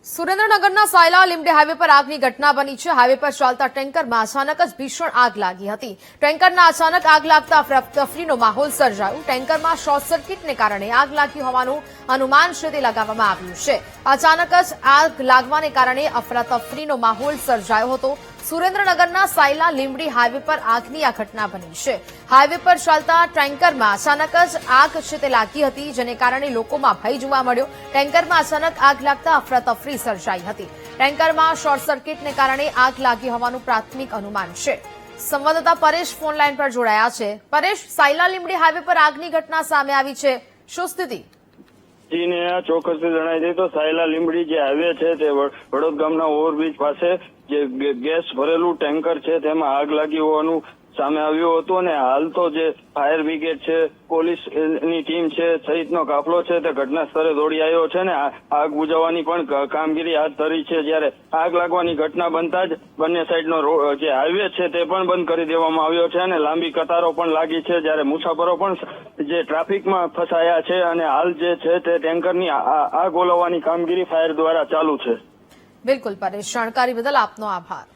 સુરેન્દ્રનગરના સાયલા લીમડી હાઈવે પર આગની ઘટના બની છે। હાઈવે પર ચાલતા ટેન્કરમાં અચાનક જ ભીષણ આગ લાગી હતી। ટેન્કરના અચાનક આગ લાગતા અફરાતફરીનો માહોલ સર્જાયો। ટેન્કરમાં શોર્ટ સર્કિટને કારણે આગ લાગી હોવાનું અનુમાન છે તે લગાવવામાં આવ્યું છે। અચાનક જ આગ લાગવાને કારણે અફરાતફરીનો માહોલ સર્જાયો હતો। સુરેન્દ્રનગરના સાયલા લીમડી હાઈવે પર આગની આ ઘટના બની છે। હાઈવે પર ચાલતા ટેન્કરમાં અચાનક જ આગ છે તે લાગી હતી, જેને કારણે લોકોમાં ભય જોવા મળ્યો। ટેન્કરમાં અચાનક આગ લાગતા અફરાતફરી સર્જાઈ હતી। ટેન્કરમાં શોર્ટ સર્કિટને કારણે આગ લાગી હોવાનું પ્રાથમિક અનુમાન છે। સંવાદદાતા પરેશ ફોન લાઈન પર જોડાયા છે। પરેશ, સાયલા લીમડી હાઈવે પર આગની ઘટના સામે આવી છે, શું સ્થિતિ? ને ચોક્કસથી જણાવી દઈએ તો સાયલા લીમડી જે હાઈવે છે તે વડોદ ગામના ઓવરબ્રિજ પાસે જે ગેસ ભરેલું ટેન્કર છે તેમાં આગ લાગી હોવાનું સામે આવ્યું હતું અને હાલ તો જે ફાયર બ્રિગેડ છે, પોલીસની ટીમ છે સહિતનો કાફલો છે તે ઘટના સ્થળે દોડી આવ્યો છે ને આગ બુઝાવવાની પણ કામગીરી હાથ ધરી છે। જ્યારે આગ લાગવાની ઘટના બનતા જ બંને સાઈડનો જે હાઈવે છે તે પણ બંધ કરી દેવામાં આવ્યો છે અને લાંબી કતારો પણ લાગી છે। જ્યારે મુસાફરો પણ જે ટ્રાફિકમાં ફસાયા છે અને હાલ જે છે તે ટેન્કરની આગ ઓલવવાની કામગીરી ફાયર દ્વારા ચાલુ છે। બિલકુલ પરેશ, જાણકારી બદલ આપનો આભાર।